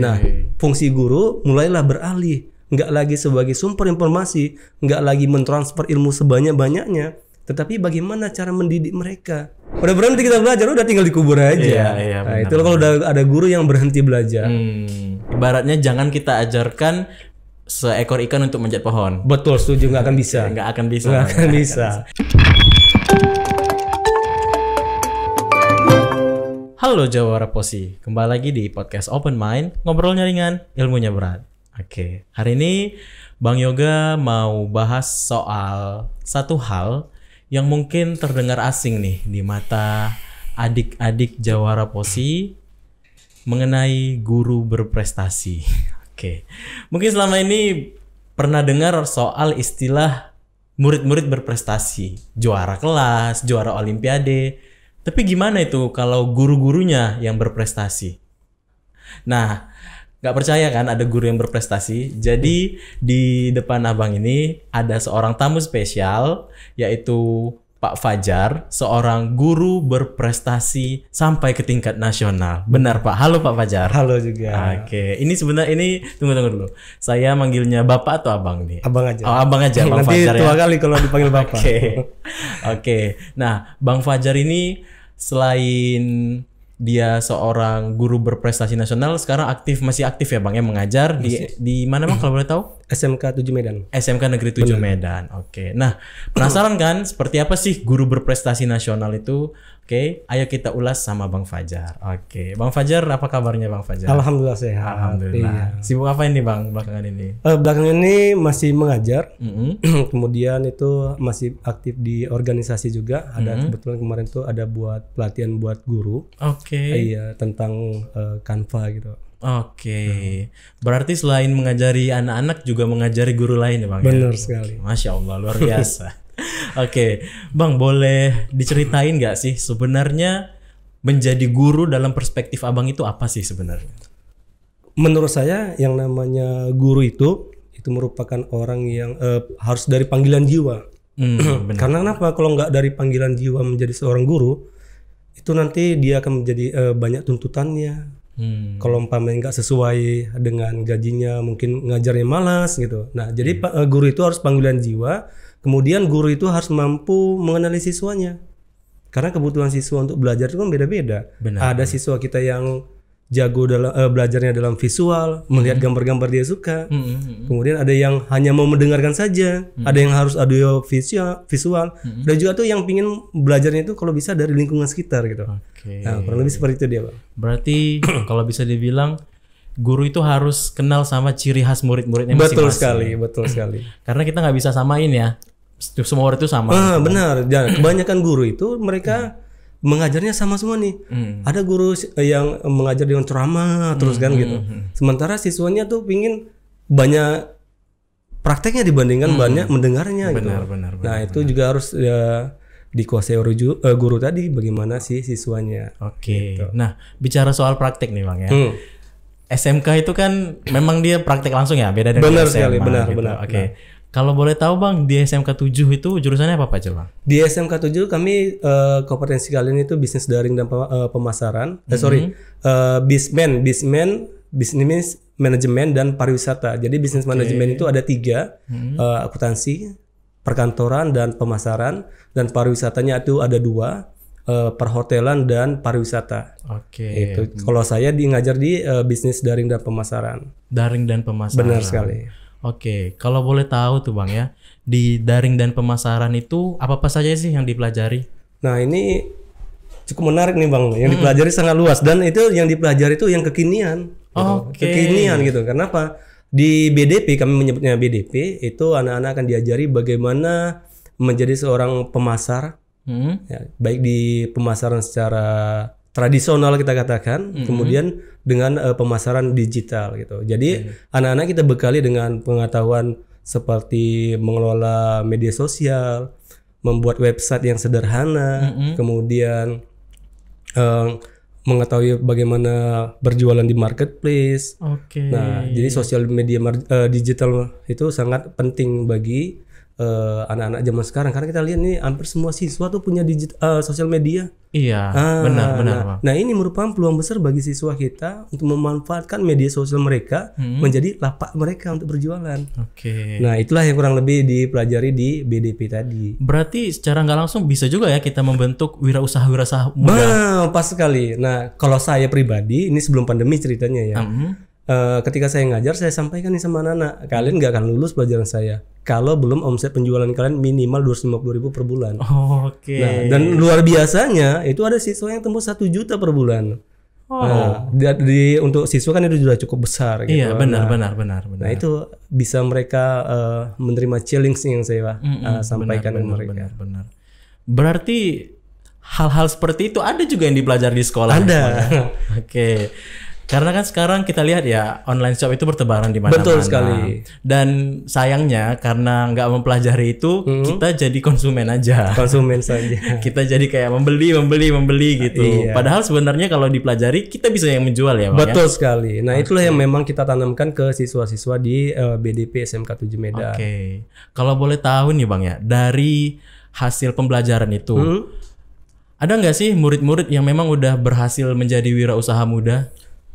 Nah, fungsi guru mulailah beralih, nggak lagi sebagai sumber informasi, nggak lagi mentransfer ilmu sebanyak-banyaknya, tetapi bagaimana cara mendidik mereka. Udah berhenti kita belajar, udah tinggal dikubur aja. Iya, Nah, itu kalau udah ada guru yang berhenti belajar. Ibaratnya jangan kita ajarkan seekor ikan untuk manjat pohon. Betul, setuju, nggak akan bisa. Nggak akan bisa. Nggak akan bisa. Halo Jawara Posi, kembali lagi di podcast Open Mind, ngobrolnya ringan, ilmunya berat. Oke, hari ini Bang Yoga mau bahas soal satu hal yang mungkin terdengar asing nih di mata adik-adik Jawara Posi mengenai guru berprestasi. Oke, mungkin selama ini pernah dengar soal istilah murid-murid berprestasi, juara kelas, juara olimpiade. Tapi gimana itu kalau guru-gurunya yang berprestasi? Nah, nggak percaya kan ada guru yang berprestasi? Jadi di depan abang ini ada seorang tamu spesial, yaitu Pak Fajar, seorang guru berprestasi sampai ke tingkat nasional. Benar Pak? Halo Pak Fajar. Halo juga. Oke, ini sebenarnya tunggu dulu. Saya manggilnya Bapak atau Abang nih? Abang aja. Oh, Abang aja, Bang Nanti Fajar ya. tua kali kalau dipanggil Bapak. Oke. Nah, Bang Fajar ini selain dia seorang guru berprestasi nasional, sekarang masih aktif ya Bang ya, mengajar di mana Bang kalau boleh tahu? SMK 7 Medan. SMK Negeri 7 Medan. Oke. Nah, penasaran kan seperti apa sih guru berprestasi nasional itu? Oke, ayo kita ulas sama Bang Fajar. Oke. Bang Fajar, apa kabarnya Bang Fajar? Alhamdulillah sehat. Alhamdulillah. Iya. Sibuk apa ini Bang belakangan ini? Belakangan ini masih mengajar. Kemudian itu masih aktif di organisasi juga. Ada kebetulan kemarin tuh ada buat pelatihan buat guru. Oke. Iya, tentang Canva gitu. Oke. Berarti selain mengajari anak-anak juga mengajari guru lain ya Bang? Benar sekali. Masya Allah, luar biasa. Oke, Bang, boleh diceritain nggak sih sebenarnya menjadi guru dalam perspektif Abang itu apa sih sebenarnya? Menurut saya yang namanya guru itu merupakan orang yang harus dari panggilan jiwa. Benar. Karena kenapa? Kalau nggak dari panggilan jiwa menjadi seorang guru, itu nanti dia akan menjadi banyak tuntutannya. Kalau umpamanya nggak sesuai dengan gajinya, mungkin ngajarnya malas gitu. Nah, jadi guru itu harus panggilan jiwa. Kemudian guru itu harus mampu mengenali siswanya. Karena kebutuhan siswa untuk belajar itu kan beda-beda. Ada siswa kita yang jago dalam belajarnya dalam visual, melihat gambar-gambar dia suka. Kemudian ada yang hanya mau mendengarkan saja, ada yang harus audio visual. Dan juga tuh yang pingin belajarnya itu kalau bisa dari lingkungan sekitar gitu. Nah, kurang lebih seperti itu dia, Bang. Berarti kalau bisa dibilang guru itu harus kenal sama ciri khas murid-muridnya masing-masing. Betul sekali. Karena kita nggak bisa samain ya. Semua murid itu sama. Benar. Kebanyakan guru itu mereka mengajarnya sama semua nih. Ada guru yang mengajar dengan ceramah terus kan gitu. Sementara siswanya tuh pingin banyak prakteknya dibandingkan banyak mendengarnya gitu. Benar. Nah, itu juga harus dikuasai guru tadi bagaimana sih siswanya. Oke. Gitu. Nah, bicara soal praktek nih Bang ya. SMK itu kan memang dia praktek langsung ya, beda dengan benar SMA. Sekali, benar. Oke. Kalau boleh tahu Bang, di SMK 7 itu jurusannya apa aja Bang? Di SMK 7 kami kompetensi kalian itu bisnis daring dan pemasaran. Bisman, bisnis manajemen dan pariwisata. Jadi bisnis manajemen itu ada 3, akuntansi, perkantoran dan pemasaran, dan pariwisatanya itu ada 2, perhotelan dan pariwisata. Oke. Itu kalau saya ngajar di bisnis daring dan pemasaran. Daring dan pemasaran. Benar sekali. Oke, kalau boleh tahu tuh Bang ya, di daring dan pemasaran itu apa saja sih yang dipelajari? Nah, ini cukup menarik nih Bang. Yang dipelajari sangat luas, dan itu yang dipelajari itu yang kekinian. Gitu. Kekinian gitu. Kenapa? Di BDP, kami menyebutnya BDP, itu anak-anak akan diajari bagaimana menjadi seorang pemasar. Ya, baik di pemasaran secara tradisional kita katakan, kemudian dengan pemasaran digital gitu. Jadi anak-anak kita bekali dengan pengetahuan seperti mengelola media sosial, membuat website yang sederhana, kemudian mengetahui bagaimana berjualan di marketplace. Nah, jadi sosial media digital itu sangat penting bagi anak-anak zaman sekarang, karena kita lihat nih hampir semua siswa tuh punya sosial media. Iya, benar Bang. Nah, ini merupakan peluang besar bagi siswa kita untuk memanfaatkan media sosial mereka menjadi lapak mereka untuk berjualan. Oke. Nah, itulah yang kurang lebih dipelajari di BDP tadi. Berarti secara nggak langsung bisa juga ya kita membentuk wirausaha muda. Nah, pas sekali. Nah, kalau saya pribadi, ini sebelum pandemi ceritanya ya. Ketika saya ngajar, saya sampaikan nih sama anak-anak, kalian nggak akan lulus pelajaran saya kalau belum omset penjualan kalian minimal 250.000 per bulan. Oke. Nah, dan luar biasanya itu ada siswa yang tembus 1 juta per bulan. Nah, untuk siswa kan itu sudah cukup besar gitu. Iya, benar. Nah, itu bisa mereka menerima challenge yang saya sampaikan ke mereka. Benar. Berarti hal-hal seperti itu ada juga yang dipelajari di sekolah. Ada. Oke. Karena kan sekarang kita lihat ya online shop itu bertebaran di mana-mana. Betul sekali. Dan sayangnya karena nggak mempelajari itu, kita jadi konsumen aja. Konsumen saja. Kita jadi kayak membeli gitu. Iya. Padahal sebenarnya kalau dipelajari kita bisa yang menjual ya, Bang. Betul sekali. Nah, itulah yang memang kita tanamkan ke siswa-siswa di BDP SMK 7 Medan. Oke. Kalau boleh tahu nih Bang ya, dari hasil pembelajaran itu, ada nggak sih murid-murid yang memang udah berhasil menjadi wirausaha muda?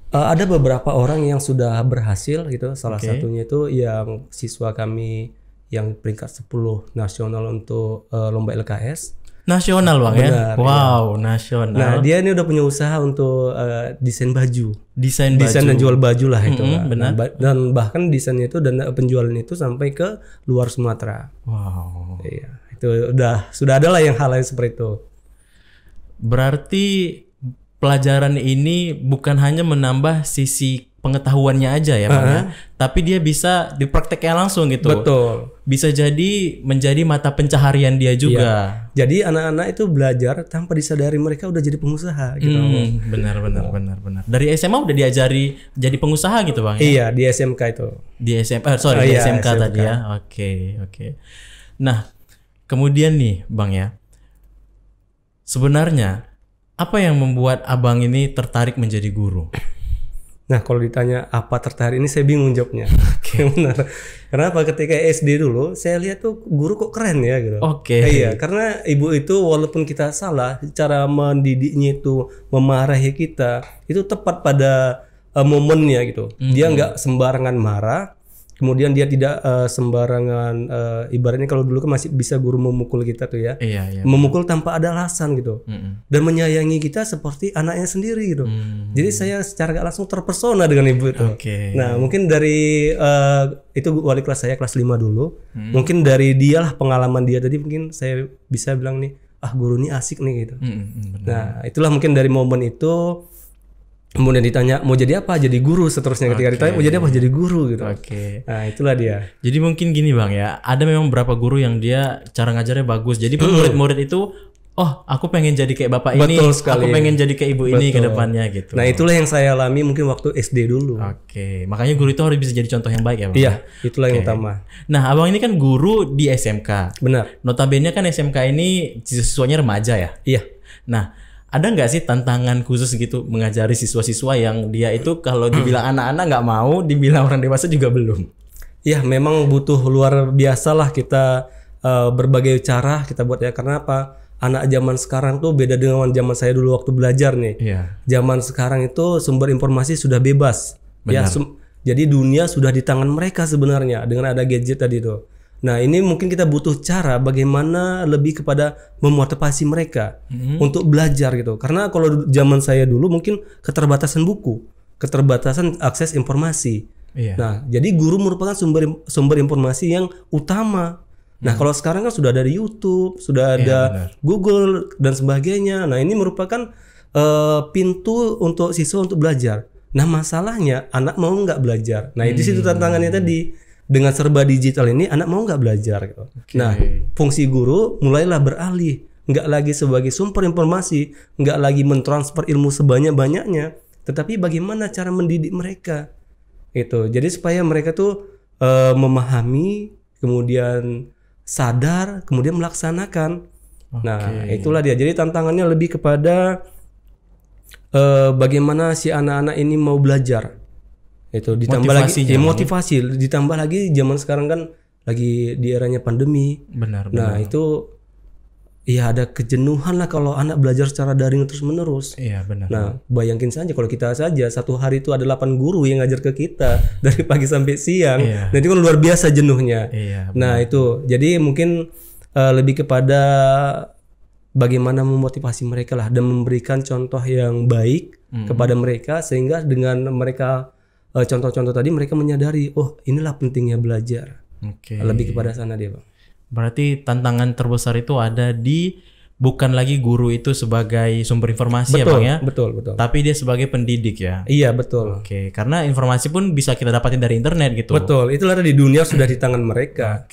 Ada beberapa orang yang sudah berhasil gitu. Salah satunya itu yang siswa kami yang peringkat 10 nasional untuk lomba LKS. Nasional Bang. Benar, ya? Wow, nasional. Nah, dia ini udah punya usaha untuk desain baju. Desain dan jual baju lah itu. Benar. Dan bahkan desainnya itu dan penjualan itu sampai ke luar Sumatera. Wow. Iya, itu sudah ada lah yang hal lain seperti itu. Berarti pelajaran ini bukan hanya menambah sisi pengetahuannya aja ya Bang ya, tapi dia bisa dipraktekkan langsung gitu. Betul. Bisa jadi menjadi mata pencaharian dia juga. Ya. Jadi anak-anak itu belajar tanpa disadari mereka udah jadi pengusaha gitu. Benar. Dari SMA udah diajari jadi pengusaha gitu Bang ya? Iya, di SMK itu. Di SMK tadi ya. Oke. Nah, kemudian nih Bang ya. Sebenarnya apa yang membuat abang ini tertarik menjadi guru? Nah, kalau ditanya apa tertarik ini saya bingung jawabnya. Benar. Kenapa? Ketika SD dulu saya lihat tuh guru kok keren ya gitu. Iya, karena ibu itu walaupun kita salah, cara mendidiknya itu memarahi kita itu tepat pada momennya gitu. Dia nggak sembarangan marah. Kemudian dia tidak sembarangan, ibaratnya kalau dulu kan masih bisa guru memukul kita tuh ya. Iya. Memukul tanpa ada alasan gitu. Dan menyayangi kita seperti anaknya sendiri gitu. Jadi saya secara gak langsung terpesona dengan ibu itu. Nah, mungkin dari itu wali kelas saya kelas 5 dulu. Mungkin dari dialah pengalaman dia tadi mungkin saya bisa bilang nih, guru ini asik nih gitu. Nah, itulah mungkin dari momen itu. Kemudian ditanya mau jadi apa? Jadi guru seterusnya. Ketika ditanya mau jadi apa? Jadi guru gitu. Nah, itulah dia. Jadi mungkin gini Bang ya, ada memang beberapa guru yang dia cara ngajarnya bagus. Jadi murid-murid itu, aku pengen jadi kayak bapak ini, aku pengen jadi kayak ibu ini ke depannya gitu. Nah, itulah yang saya alami mungkin waktu SD dulu. Makanya guru itu harus bisa jadi contoh yang baik ya Bang. Iya, itulah yang utama. Nah, abang ini kan guru di SMK. Benar. Notabene kan SMK ini siswanya remaja ya. Iya. Nah, ada nggak sih tantangan khusus gitu mengajari siswa-siswa yang dia itu kalau dibilang anak-anak nggak mau, dibilang orang dewasa juga belum? Iya, memang butuh luar biasa lah kita berbagai cara kita buat ya. Karena apa? Anak zaman sekarang tuh beda dengan zaman saya dulu waktu belajar nih. Iya. Zaman sekarang itu sumber informasi sudah bebas. Benar. Ya, jadi dunia sudah di tangan mereka sebenarnya dengan ada gadget tadi tuh. Nah, ini mungkin kita butuh cara bagaimana lebih kepada memotivasi mereka untuk belajar gitu. Karena kalau zaman saya dulu mungkin keterbatasan buku, keterbatasan akses informasi. Nah, jadi guru merupakan sumber informasi yang utama. Nah, kalau sekarang kan sudah ada di YouTube, sudah ada Google dan sebagainya. Nah, ini merupakan pintu untuk siswa untuk belajar. Nah, masalahnya anak mau nggak belajar. Nah, di situ tantangannya tadi. Dengan serba digital ini anak mau nggak belajar gitu. Nah, fungsi guru mulailah beralih, nggak lagi sebagai sumber informasi, nggak lagi mentransfer ilmu sebanyak-banyaknya, tetapi bagaimana cara mendidik mereka itu. Jadi supaya mereka tuh memahami, kemudian sadar, kemudian melaksanakan. Nah, itulah dia. Jadi tantangannya lebih kepada bagaimana si anak-anak ini mau belajar. Itu ditambah motivasi, ditambah lagi zaman sekarang kan lagi di eranya pandemi. Benar. Nah itu ya ada kejenuhan lah kalau anak belajar secara daring terus menerus. Iya benar. Nah bayangin saja kalau kita saja satu hari itu ada 8 guru yang ngajar ke kita dari pagi sampai siang. Nah itu kan luar biasa jenuhnya. Nah itu jadi mungkin lebih kepada bagaimana memotivasi mereka lah dan memberikan contoh yang baik kepada mereka sehingga dengan mereka contoh-contoh tadi mereka menyadari oh inilah pentingnya belajar. Lebih kepada sana dia Bang. Berarti tantangan terbesar itu ada di bukan lagi guru itu sebagai sumber informasi ya Bang ya? Betul. Tapi dia sebagai pendidik ya? Iya betul. Karena informasi pun bisa kita dapatin dari internet gitu. Betul, itulah di dunia sudah di tangan mereka.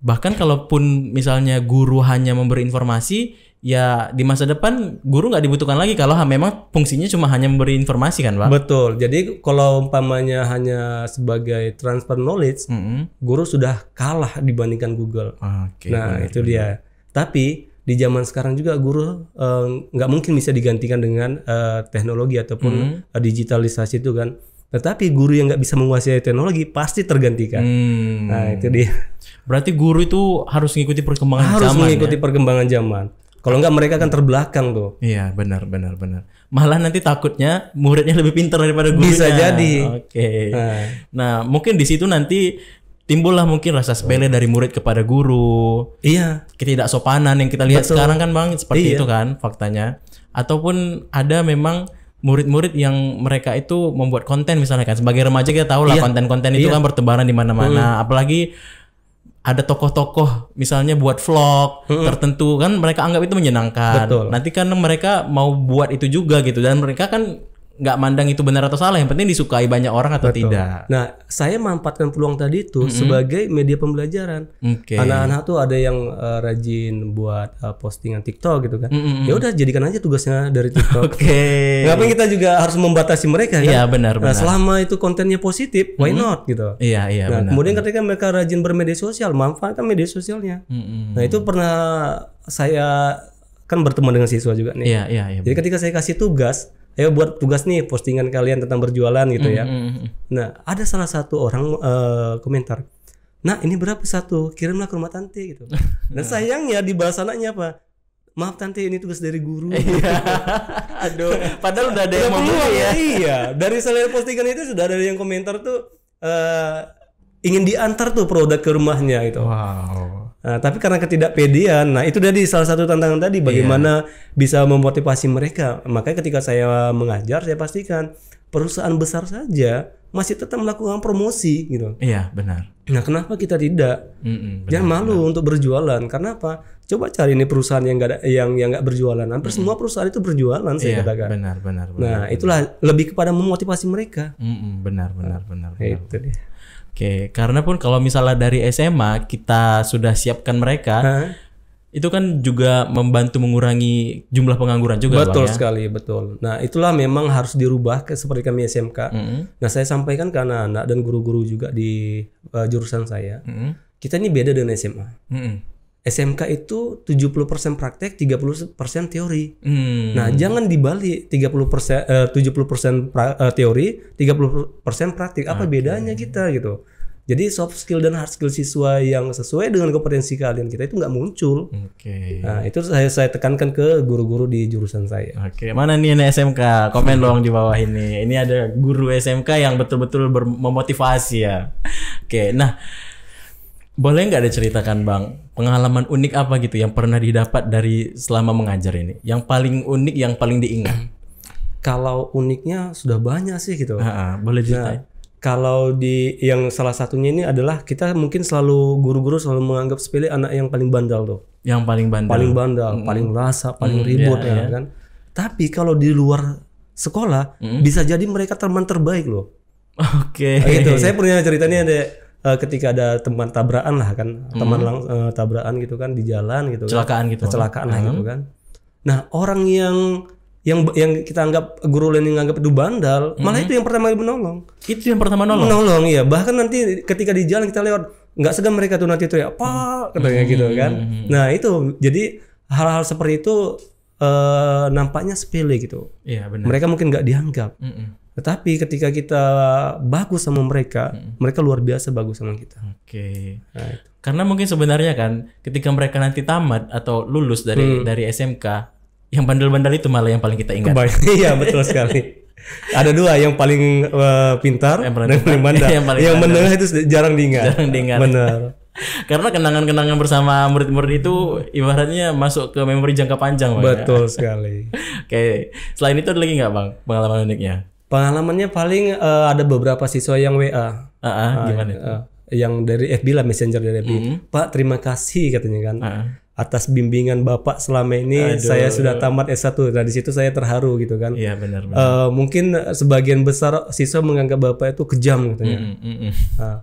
Bahkan kalaupun misalnya guru hanya memberi informasi, ya di masa depan guru nggak dibutuhkan lagi kalau memang fungsinya cuma hanya memberi informasi kan Bang? Betul, jadi kalau umpamanya hanya sebagai transfer knowledge, guru sudah kalah dibandingkan Google. Itu dia. Tapi di zaman sekarang juga guru nggak mungkin bisa digantikan dengan teknologi ataupun digitalisasi itu kan. Tetapi guru yang nggak bisa menguasai teknologi pasti tergantikan. Nah itu dia. Berarti guru itu harus mengikuti perkembangan zaman. Harus mengikuti perkembangan zaman. Kalau nggak mereka akan terbelakang tuh. Iya benar. Malah nanti takutnya muridnya lebih pintar daripada gurunya. Bisa jadi. Nah mungkin di situ nanti timbullah mungkin rasa sepele dari murid kepada guru. Iya. Ketidaksopanan yang kita lihat sekarang kan Bang seperti itu kan faktanya. Ataupun ada memang murid-murid yang mereka itu membuat konten misalnya kan sebagai remaja kita tahu lah konten-konten itu kan bertebaran di mana-mana. Apalagi ada tokoh-tokoh misalnya buat vlog tertentu kan mereka anggap itu menyenangkan. Nanti kan mereka mau buat itu juga gitu dan mereka kan nggak mandang itu benar atau salah, yang penting disukai banyak orang atau tidak. Nah, saya manfaatkan peluang tadi itu sebagai media pembelajaran. Anak-anak tuh ada yang rajin buat postingan TikTok gitu kan. Ya udah jadikan aja tugasnya dari TikTok. Ngapain kita juga harus membatasi mereka kan? Iya benar. Nah, selama itu kontennya positif, why not gitu. Iya nah, benar. Kemudian ketika mereka rajin bermedia sosial, manfaatkan media sosialnya. Nah, itu pernah saya kan berteman dengan siswa juga nih. Iya. Jadi ketika saya kasih tugas, ayo buat tugas nih postingan kalian tentang berjualan gitu ya. Nah ada salah satu orang komentar, nah ini berapa satu, kirimlah ke rumah tante gitu. Dan sayangnya di balas anaknya apa? Maaf tante ini tugas dari guru. Aduh, padahal udah ada yang mau ya. Iya, dari selera postingan itu sudah ada yang komentar tuh ingin diantar tuh produk ke rumahnya gitu. Wow. Nah, tapi karena ketidakpedean, nah itu dari salah satu tantangan tadi bagaimana bisa memotivasi mereka. Makanya ketika saya mengajar, saya pastikan perusahaan besar saja masih tetap melakukan promosi gitu. Iya benar. Nah kenapa kita tidak? Jangan malu untuk berjualan. Karena apa? Coba cari ini perusahaan yang nggak ada, yang nggak berjualan. Hampir semua perusahaan itu berjualan saya katakan. Benar. Nah itulah lebih kepada memotivasi mereka. Benar. Itu dia. Oke, karena pun kalau misalnya dari SMA kita sudah siapkan mereka, itu kan juga membantu mengurangi jumlah pengangguran juga, betul Bang, ya? Sekali, betul. Nah itulah memang harus dirubah seperti kami SMK. Nah saya sampaikan ke anak-anak dan guru-guru juga di jurusan saya, kita ini beda dengan SMA. SMK itu 70% praktek, 30% teori. Nah, jangan dibalik 70% 70% teori, 30% praktik. Apa bedanya kita gitu? Jadi soft skill dan hard skill siswa yang sesuai dengan kompetensi kalian kita itu nggak muncul. Nah, itu saya tekankan ke guru-guru di jurusan saya. Mana nih ini SMK? Komen dong di bawah ini. Ini ada guru SMK yang betul-betul memotivasi ya. Nah, boleh nggak diceritakan Bang, pengalaman unik apa gitu yang pernah didapat dari selama mengajar ini? Yang paling unik, yang paling diingat? Kalau uniknya sudah banyak sih gitu. Boleh ceritain. Kalau di yang salah satunya ini adalah kita mungkin selalu guru-guru selalu menganggap sepele anak yang paling bandel tuh. Yang paling bandel, paling rasa, paling ribut kan. Tapi kalau di luar sekolah bisa jadi mereka teman terbaik loh. Gitu. Saya punya ceritanya ada ketika ada teman tabrakan lah kan, tabrakan gitu kan di jalan gitu, kecelakaan lah gitu kan. Nah orang yang kita anggap guru lain yang anggap itu bandal, malah itu yang pertama menolong. Itu yang pertama nolong. Menolong iya. Bahkan nanti ketika di jalan kita lewat, nggak segan mereka tuh nanti tuh ya apa katanya gitu kan. Nah itu jadi hal-hal seperti itu nampaknya sepele gitu. Iya benar. Mereka mungkin nggak dianggap. Tetapi ketika kita bagus sama mereka, mereka luar biasa bagus sama kita. Oke. Nah, itu. Karena mungkin sebenarnya kan ketika mereka nanti tamat atau lulus dari SMK, yang bandel-bandel itu malah yang paling kita ingat. Iya, betul sekali. Ada dua, yang paling pintar dan paling bandel. Yang menengah itu jarang diingat. Benar. Karena kenangan-kenangan bersama murid-murid itu ibaratnya masuk ke memori jangka panjang, Bang. Betul sekali. Oke. Selain itu ada lagi nggak, Bang, pengalaman uniknya? Pengalamannya paling ada beberapa siswa yang WA. Gimana itu? Yang dari FB lah, messenger dari FB. Pak, terima kasih katanya kan. Atas bimbingan Bapak selama ini. Saya sudah tamat S1. Nah, di situ saya terharu gitu kan. Iya, benar. Mungkin sebagian besar siswa menganggap Bapak itu kejam katanya.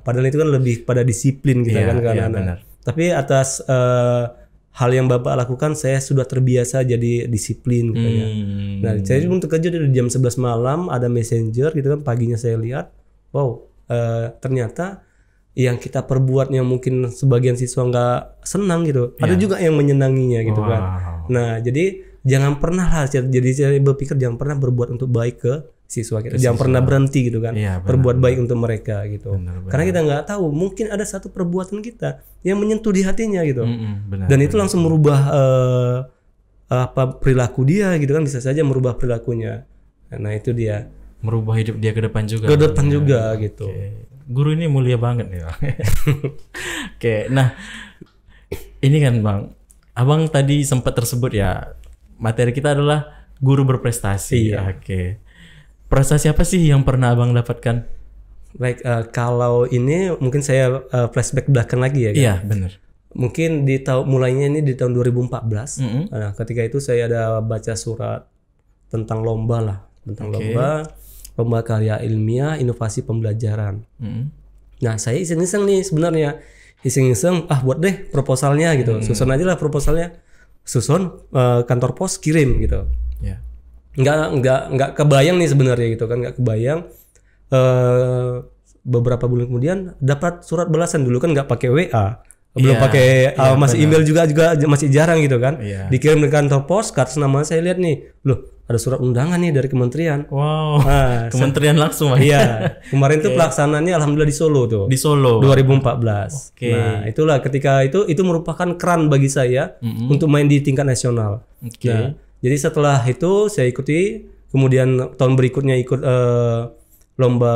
Padahal itu kan lebih pada disiplin gitu kan anak-anak. Tapi atas hal yang Bapak lakukan, saya sudah terbiasa jadi disiplin katanya. Nah, saya untuk kerja dari jam 11 malam ada messenger gitu kan, paginya saya lihat, wow, ternyata yang kita perbuat yang mungkin sebagian siswa nggak senang gitu, ada juga yang menyenanginya gitu kan. Nah, jadi jangan pernah lah, jadi saya berpikir jangan pernah berbuat untuk baik ke siswa kita, jangan pernah berhenti gitu kan, berbuat baik untuk mereka gitu. Karena kita nggak tahu, mungkin ada satu perbuatan kita yang menyentuh di hatinya gitu, dan itu langsung merubah perilaku dia gitu kan, bisa saja merubah perilakunya. Nah, itu dia. Merubah hidup dia ke depan juga. Ke depan juga gitu. Guru ini mulia banget nih, Bang. Oke, nah ini kan, Bang, Abang tadi sempat tersebut ya, materi kita adalah guru berprestasi. Oke. Prestasi apa sih yang pernah Abang dapatkan? Baik, kalau ini mungkin saya flashback belakang lagi ya kan? Iya, benar. Mungkin mulainya ini di tahun 2014. Nah, ketika itu saya ada baca surat tentang lomba lah, tentang lomba karya ilmiah inovasi pembelajaran. Nah, saya iseng-iseng nih sebenarnya, buat deh proposalnya gitu. Susun aja lah proposalnya, kantor pos kirim gitu. Nggak kebayang nih sebenarnya gitu kan, nggak kebayang. Beberapa bulan kemudian dapat surat balasan. Dulu kan nggak pakai WA, belum pakai masih email juga masih jarang gitu kan. Dikirim ke kantor pos, atas nama saya lihat nih, loh ada surat undangan nih dari kementerian. Wow. Nah, kementerian langsung. Iya. Kemarin tuh pelaksanaannya alhamdulillah di Solo tuh. Di Solo. 2014. Nah, itulah ketika itu merupakan keran bagi saya untuk main di tingkat nasional. Nah, jadi setelah itu saya ikuti, kemudian tahun berikutnya ikut lomba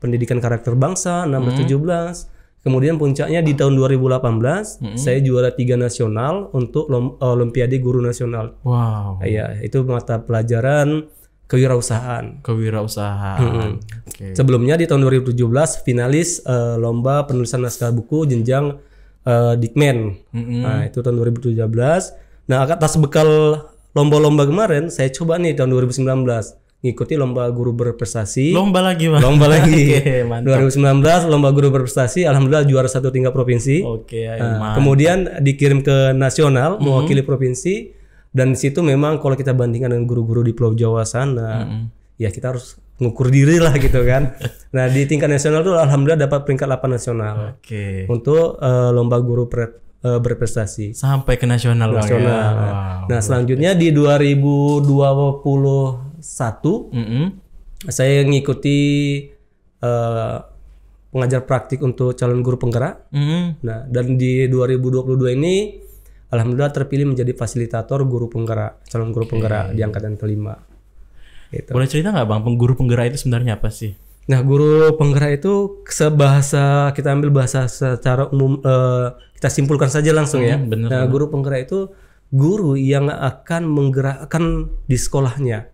pendidikan karakter bangsa 16-17. Kemudian puncaknya di tahun 2018 saya juara 3 nasional untuk Olimpiade Guru Nasional. Wow. Iya, itu mata pelajaran kewirausahaan. Sebelumnya di tahun 2017 finalis lomba penulisan naskah buku jenjang Dikmen. Nah, itu tahun 2017. Nah, atas bekal lomba-lomba kemarin saya coba nih tahun 2019 ngikuti lomba guru berprestasi. Lomba lagi, Bang. Lomba lagi. 2019 lomba guru berprestasi, alhamdulillah juara 1 tingkat provinsi. Kemudian dikirim ke nasional mewakili provinsi, dan di situ memang kalau kita bandingkan dengan guru-guru di Pulau Jawa sana, ya kita harus ngukur diri lah gitu kan. Nah, di tingkat nasional tuh alhamdulillah dapat peringkat 8 nasional. Untuk lomba guru berprestasi. Sampai ke nasional. Ya. Nah, selanjutnya di 2021 saya ngikuti pengajar praktik untuk calon guru penggerak. Nah, dan di 2022 ini alhamdulillah terpilih menjadi fasilitator guru penggerak, calon guru penggerak di angkatan kelima. Gitu. Boleh cerita nggak, Bang, guru penggerak itu sebenarnya apa sih? Nah, guru penggerak itu kita ambil bahasa secara umum, kita simpulkan saja langsung ya. Nah, guru penggerak itu guru yang akan menggerakkan di sekolahnya.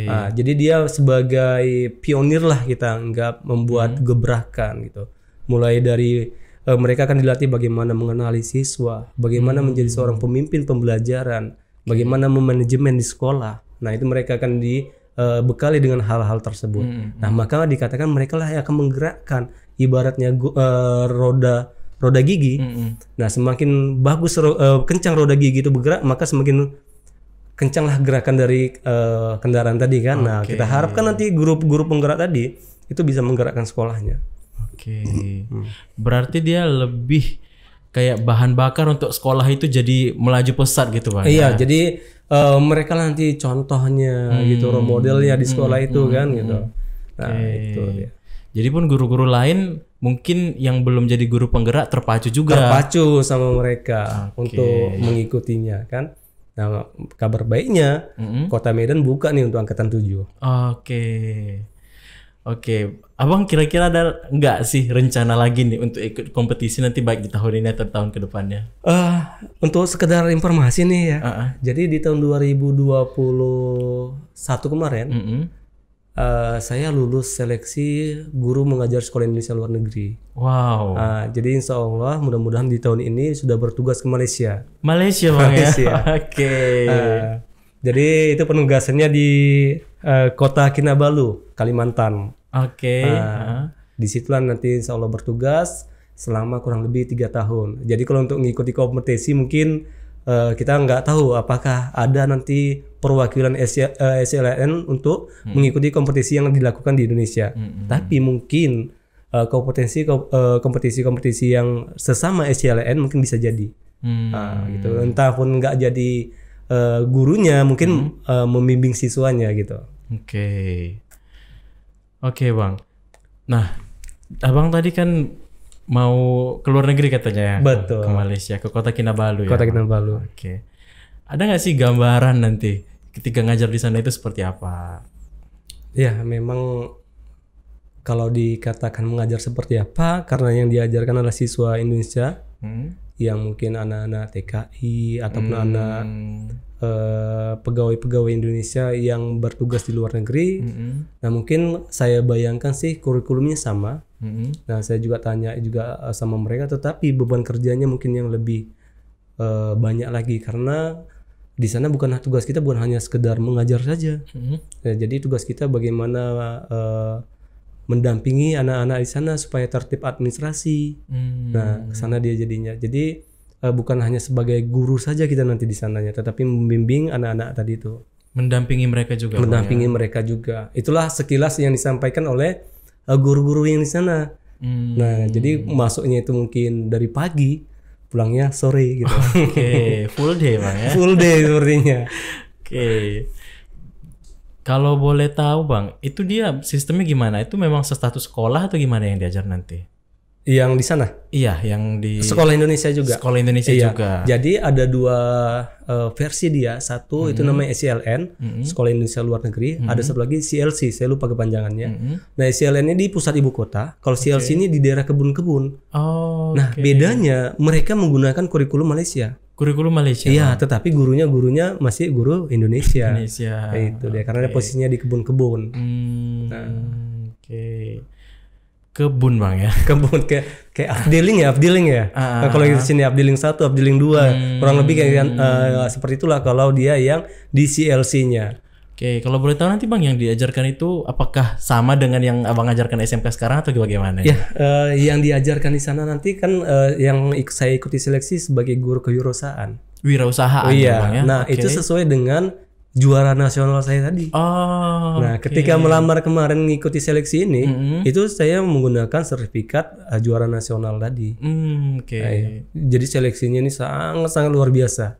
Nah, jadi dia sebagai pionir lah, kita nggak membuat gebrakan gitu. Mulai dari mereka akan dilatih bagaimana mengenali siswa, bagaimana menjadi seorang pemimpin pembelajaran, bagaimana memanajemen di sekolah. Nah, itu mereka akan dibekali dengan hal-hal tersebut. Nah, maka dikatakan mereka lah yang akan menggerakkan, ibaratnya roda gigi. Nah, semakin bagus kencang roda gigi itu bergerak, maka semakin kencanglah gerakan dari kendaraan tadi kan. Nah, kita harapkan nanti guru-guru penggerak tadi itu bisa menggerakkan sekolahnya. Berarti dia lebih kayak bahan bakar untuk sekolah itu jadi melaju pesat gitu Bang. Iya, jadi mereka nanti contohnya gitu, role modelnya di sekolah itu kan gitu. Nah, itu dia. Jadi pun guru-guru lain mungkin yang belum jadi guru penggerak terpacu juga. Terpacu sama mereka untuk mengikutinya kan. Nah, kabar baiknya Kota Medan buka nih untuk angkatan 7. Oke. Abang kira-kira ada nggak sih rencana lagi nih untuk ikut kompetisi nanti baik di tahun ini atau tahun kedepannya? Untuk sekedar informasi nih ya. Jadi di tahun 2021 kemarin saya lulus seleksi guru mengajar sekolah Indonesia luar negeri. Wow. Jadi insya Allah mudah-mudahan di tahun ini sudah bertugas ke Malaysia. Malaysia Bang ya? Oke. Jadi itu penugasannya di Kota Kinabalu, Kalimantan. Di situlah nanti insya Allah bertugas selama kurang lebih 3 tahun. Jadi kalau untuk mengikuti kompetisi mungkin kita nggak tahu apakah ada nanti perwakilan SLN untuk mengikuti kompetisi yang dilakukan di Indonesia. Tapi mungkin kompetisi yang sesama SLN mungkin bisa jadi. Gitu. Entah pun nggak jadi gurunya, mungkin membimbing siswanya gitu. Oke Bang. Nah, Abang tadi kan mau ke luar negeri katanya ya? Betul. Ke Malaysia, ke Kota Kinabalu ya? Kota Kinabalu. Oke. Ada nggak sih gambaran nanti ketika ngajar di sana itu seperti apa? Ya, memang kalau dikatakan mengajar seperti apa, karena yang diajarkan adalah siswa Indonesia yang mungkin anak-anak TKI ataupun anak pegawai-pegawai Indonesia yang bertugas di luar negeri. Nah, mungkin saya bayangkan sih kurikulumnya sama. Nah, saya juga tanya juga sama mereka, tetapi beban kerjanya mungkin yang lebih banyak lagi, karena di sana tugas kita bukan hanya sekedar mengajar saja. Nah, jadi tugas kita bagaimana mendampingi anak-anak di sana supaya tertib administrasi. Nah, kesana dia jadinya. Jadi bukan hanya sebagai guru saja kita nanti di sananya, tetapi membimbing anak-anak tadi itu. Mendampingi mereka juga. Mendampingi mereka juga. Itulah sekilas yang disampaikan oleh guru-guru yang di sana. Nah, jadi masuknya itu mungkin dari pagi, pulangnya sore gitu. Full day Bang ya. Full day sepertinya. Kalau boleh tahu Bang, itu dia sistemnya gimana? Itu memang status sekolah atau gimana yang diajar nanti? Yang di sana? Iya, yang di Sekolah Indonesia juga. Sekolah Indonesia juga. Jadi ada 2 versi dia. Satu itu namanya SCLN, Sekolah Indonesia Luar Negeri. Ada satu lagi CLC, saya lupa kepanjangannya. Nah, SCLN ini di pusat ibu kota. Kalau CLC ini di daerah kebun-kebun. Nah, bedanya mereka menggunakan kurikulum Malaysia. Kurikulum Malaysia. Iya, tetapi gurunya masih guru Indonesia. Itu dia, karena posisinya di kebun-kebun. Kebun Bang ya. Kebun kayak afdeling ya. Nah, kalau di sini afdeling 1, afdeling 2, kurang lebih kayak seperti itulah kalau dia yang di CLC-nya. Kalau boleh tahu nanti Bang yang diajarkan itu apakah sama dengan yang Abang ajarkan SMK sekarang atau bagaimana? Ya, yang diajarkan di sana nanti kan yang saya ikuti seleksi sebagai guru kewirausahaan. Wirausahaan ya Bang ya. Nah, itu sesuai dengan juara nasional saya tadi. Nah, ketika melamar kemarin mengikuti seleksi ini, itu saya menggunakan sertifikat juara nasional tadi. Nah, jadi seleksinya ini sangat luar biasa.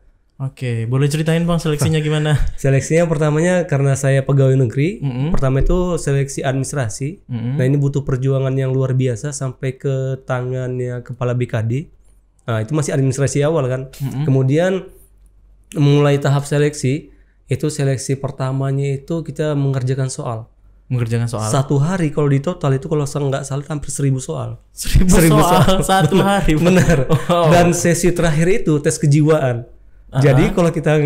Boleh ceritain Bang seleksinya gimana? Seleksinya pertamanya karena saya pegawai negeri, pertama itu seleksi administrasi. Nah, ini butuh perjuangan yang luar biasa sampai ke tangannya kepala BKD. Nah, itu masih administrasi awal kan. Kemudian mulai tahap seleksi. Itu seleksi pertamanya itu kita mengerjakan soal. Satu hari kalau di total itu kalau nggak salah hampir 1000 soal. 1000 soal satu hari. Benar. Dan sesi terakhir itu tes kejiwaan. Jadi kalau kita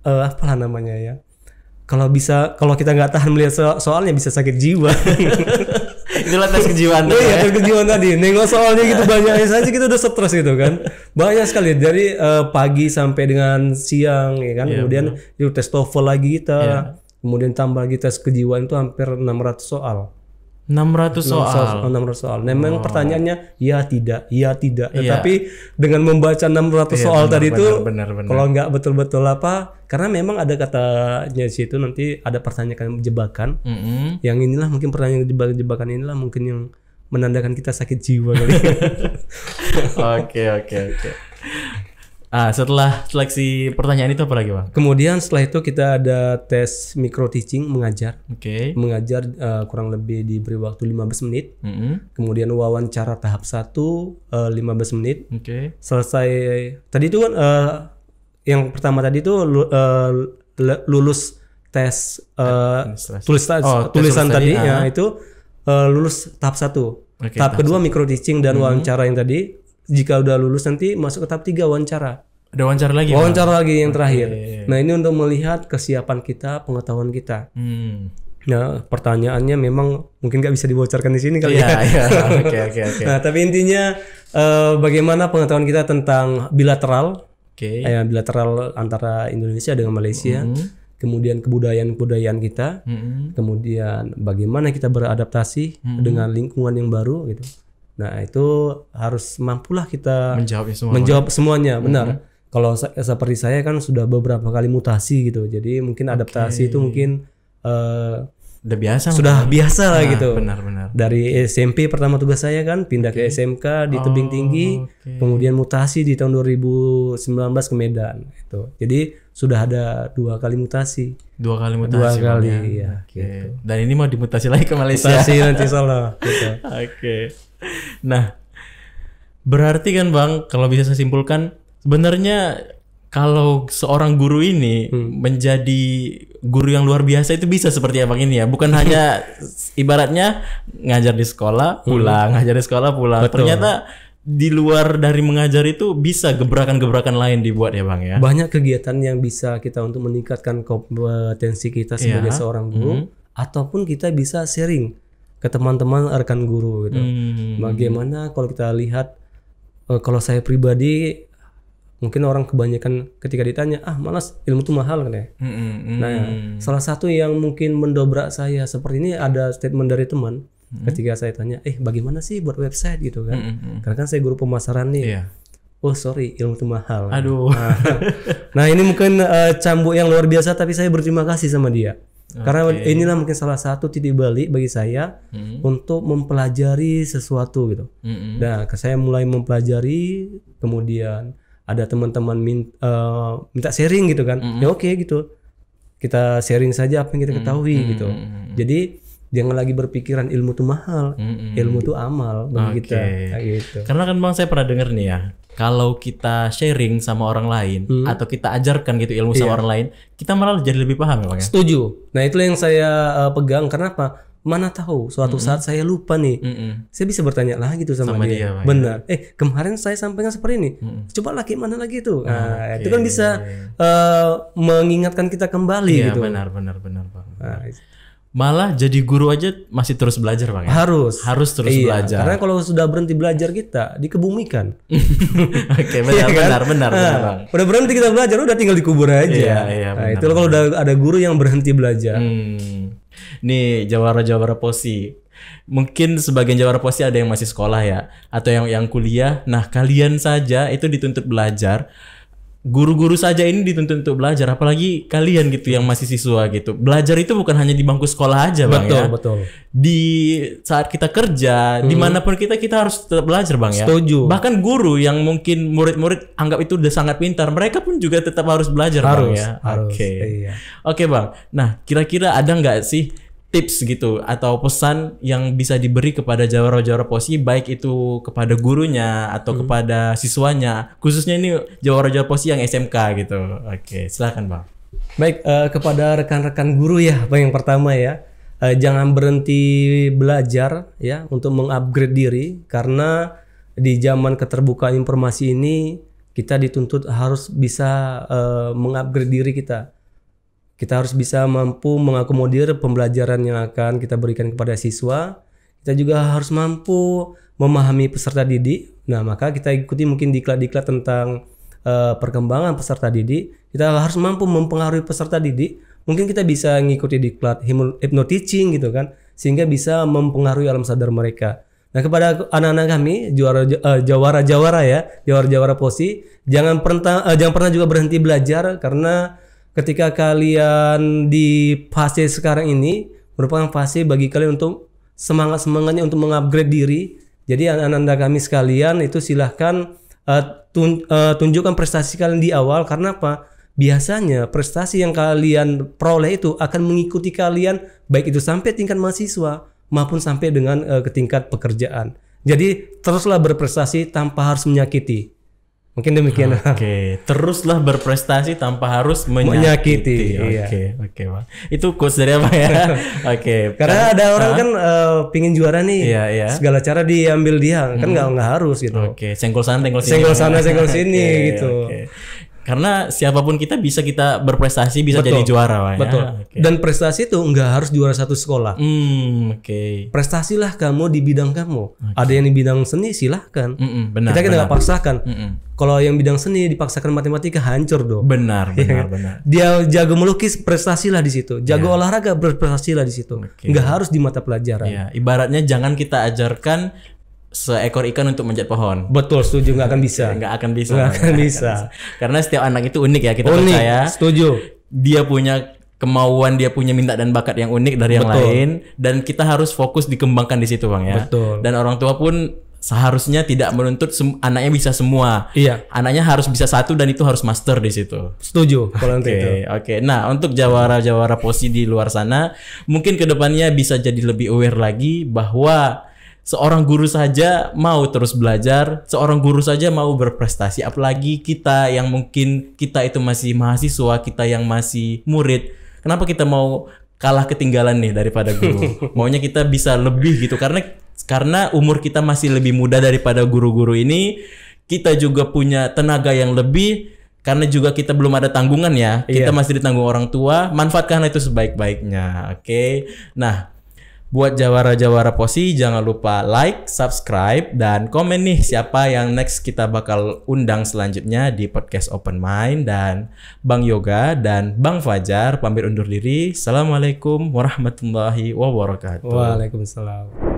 apa namanya ya? Kalau kita nggak tahan melihat soalnya bisa sakit jiwa. Itulah tes kejiwaan. Iya, tes kejiwaan tadi. Nengok soalnya gitu banyaknya saja kita udah stres gitu kan. Banyak sekali dari pagi sampai dengan siang ya kan. Kemudian itu tes TOEFL lagi kita. Kemudian tambah lagi tes kejiwaan itu hampir 600 soal. 600 soal. Memang pertanyaannya ya tidak. Tetapi dengan membaca 600 soal tadi itu kalau nggak betul-betul karena memang ada katanya di situ nanti ada pertanyaan jebakan. Yang inilah mungkin pertanyaan jebakan inilah mungkin yang menandakan kita sakit jiwa kali. Oke. Setelah seleksi pertanyaan itu apa lagi, Bang? Kemudian setelah itu kita ada tes micro teaching, mengajar. Oke. Mengajar kurang lebih diberi waktu 15 menit. Kemudian wawancara tahap 1 15 menit. Oke. Selesai tadi itu kan yang pertama tadi itu lulus tes tulisan tadi ya itu lulus tahap 1. Tahap kedua micro teaching dan wawancara yang tadi. Jika udah lulus nanti masuk ke tahap 3 wawancara. Ada wawancara lagi? Wawancara lagi yang terakhir. Nah ini untuk melihat kesiapan kita, pengetahuan kita. Nah pertanyaannya memang mungkin nggak bisa dibocorkan di sini kali ya. Oke. Nah tapi intinya bagaimana pengetahuan kita tentang bilateral, bilateral antara Indonesia dengan Malaysia. Kemudian kebudayaan kita, kemudian bagaimana kita beradaptasi dengan lingkungan yang baru gitu. Nah itu harus mampulah kita menjawab semuanya, benar. Kalau seperti saya kan sudah beberapa kali mutasi gitu, jadi mungkin adaptasi itu mungkin sudah biasa lah gitu. Benar. Dari SMP pertama tugas saya kan pindah ke SMK di Tebing Tinggi, kemudian mutasi di tahun 2019 ke Medan. Itu. Jadi sudah ada 2 kali mutasi. 2 kali mutasi. 2 kali ya. Gitu. Dan ini mau dimutasi lagi ke Malaysia. Mutasi nanti salah. Gitu. Oke. Nah, berarti kan Bang, kalau bisa saya simpulkan, sebenarnya kalau seorang guru ini menjadi guru yang luar biasa itu bisa seperti Abang ini ya, bukan hanya ibaratnya ngajar di sekolah pulang, ngajar di sekolah pulang. Betul. Ternyata di luar dari mengajar itu bisa gebrakan-gebrakan lain dibuat ya Bang ya. Banyak kegiatan yang bisa kita untuk meningkatkan kompetensi kita sebagai seorang guru, ataupun kita bisa sharing ke teman-teman rekan guru gitu. Bagaimana kalau kita lihat kalau saya pribadi mungkin orang kebanyakan ketika ditanya malas ilmu itu mahal kan ya. Nah, salah satu yang mungkin mendobrak saya seperti ini ada statement dari teman ketika saya tanya, bagaimana sih buat website gitu kan? Karena kan saya guru pemasaran nih. Oh sorry, ilmu itu mahal. Aduh. Nah ini mungkin cambuk yang luar biasa, tapi saya berterima kasih sama dia. Karena inilah mungkin salah satu titik balik bagi saya untuk mempelajari sesuatu gitu. Nah, saya mulai mempelajari, kemudian ada teman-teman minta sharing gitu kan. Ya oke gitu. Kita sharing saja apa yang kita ketahui gitu. Jadi jangan lagi berpikiran ilmu itu mahal, ilmu itu amal bagi kita. Kayak gitu. Karena kan Bang saya pernah dengar nih ya, kalau kita sharing sama orang lain atau kita ajarkan gitu ilmu sama orang lain, kita malah jadi lebih paham ya Bang ya? Setuju. Nah itulah yang saya pegang. Karena apa? Mana tahu suatu saat saya lupa nih, saya bisa bertanya lagi gitu sama dia. Benar. Kemarin saya sampaikan seperti ini. Coba lagi mana lagi itu. Nah, itu kan bisa mengingatkan kita kembali gitu. Benar Bang. Malah jadi guru aja masih terus belajar Bang ya? Harus terus belajar. Karena kalau sudah berhenti belajar kita dikebumikan. Oke, benar Bang. Udah berhenti kita belajar, udah tinggal dikubur aja. Nah, itu kalau udah ada guru yang berhenti belajar. Nih jawara posi. Mungkin sebagian jawara posi ada yang masih sekolah ya, atau yang kuliah. Nah, kalian saja itu dituntut belajar. Guru-guru saja ini dituntut untuk belajar, apalagi kalian gitu yang masih siswa gitu. Belajar itu bukan hanya di bangku sekolah aja Bang ya. Betul. Di saat kita kerja, dimanapun kita harus tetap belajar Bang ya. Setuju. Bahkan guru yang mungkin murid-murid anggap itu udah sangat pintar, mereka pun juga tetap harus belajar Bang ya. Oke Bang. Nah, kira-kira ada nggak sih tips gitu atau pesan yang bisa diberi kepada jawara-jawara posi, baik itu kepada gurunya atau kepada siswanya, khususnya ini jawara-jawara posi yang SMK gitu. Oke, silakan Bang. Baik, kepada rekan-rekan guru ya, Bang, yang pertama ya, jangan berhenti belajar ya untuk mengupgrade diri, karena di zaman keterbukaan informasi ini kita dituntut harus bisa mengupgrade diri kita. Kita harus bisa mampu mengakomodir pembelajaran yang akan kita berikan kepada siswa. Kita juga harus mampu memahami peserta didik. Nah, maka kita ikuti mungkin diklat-diklat tentang perkembangan peserta didik. Kita harus mampu mempengaruhi peserta didik. Mungkin kita bisa ngikuti diklat hypno teaching gitu kan, sehingga bisa mempengaruhi alam sadar mereka. Nah, kepada anak-anak kami, jawara posi, jangan pernah juga berhenti belajar, karena ketika kalian di fase sekarang ini merupakan fase bagi kalian untuk semangat-semangatnya untuk mengupgrade diri. Jadi anak-anak kami sekalian itu silahkan tunjukkan prestasi kalian di awal. Karena apa? Biasanya prestasi yang kalian peroleh itu akan mengikuti kalian baik itu sampai tingkat mahasiswa maupun sampai dengan ke tingkat pekerjaan. Jadi teruslah berprestasi tanpa harus menyakiti. Mungkin demikian. Oke, teruslah berprestasi tanpa harus menyakiti. Oke, Bang. Itu quotes dari apa ya? Oke. Karena ada orang kan pingin juara nih. Iya. Segala cara diambil dia, kan nggak harus gitu. Oke, senggol sana, senggol sini. Senggol sana, senggol sini gitu. Okay. Karena siapapun kita berprestasi, bisa jadi juara, Bang. Betul. Ya? Okay. Dan prestasi itu nggak harus juara satu sekolah. Oke. Prestasilah kamu di bidang kamu. Ada yang di bidang seni silahkan. Benar. Kita nggak paksakan. Kalau yang bidang seni dipaksakan matematika hancur dong. Benar. Dia jago melukis, prestasilah di situ. Jago olahraga, berprestasilah di situ. Nggak harus di mata pelajaran. Yeah. Ibaratnya jangan kita ajarkan seekor ikan untuk manjat pohon. Betul, setuju. Nggak akan bisa. Nggak akan bisa. Karena setiap anak itu unik ya, kita percaya. Setuju. Dia punya kemauan, dia punya minat dan bakat yang unik dari yang lain, dan kita harus fokus dikembangkan di situ, Bang ya. Betul. Dan orang tua pun seharusnya tidak menuntut anaknya bisa semua. Iya. Anaknya harus bisa satu dan itu harus master di situ. Setuju kalau itu. Oke. Nah, untuk jawara-jawara posi di luar sana, mungkin kedepannya bisa jadi lebih aware lagi bahwa seorang guru saja mau terus belajar, seorang guru saja mau berprestasi, apalagi kita yang mungkin kita itu masih mahasiswa, kita yang masih murid. Kenapa kita mau kalah ketinggalan nih daripada guru? Maunya kita bisa lebih gitu, karena umur kita masih lebih muda daripada guru-guru ini. Kita juga punya tenaga yang lebih, karena juga kita belum ada tanggungan ya. Kita masih ditanggung orang tua. Manfaatkanlah itu sebaik-baiknya. Oke. Nah, buat jawara-jawara posi, jangan lupa like, subscribe, dan komen nih siapa yang next kita bakal undang selanjutnya di podcast Open Mind. Dan Bang Yoga dan Bang Fajar pamit undur diri. Assalamualaikum warahmatullahi wabarakatuh. Waalaikumsalam.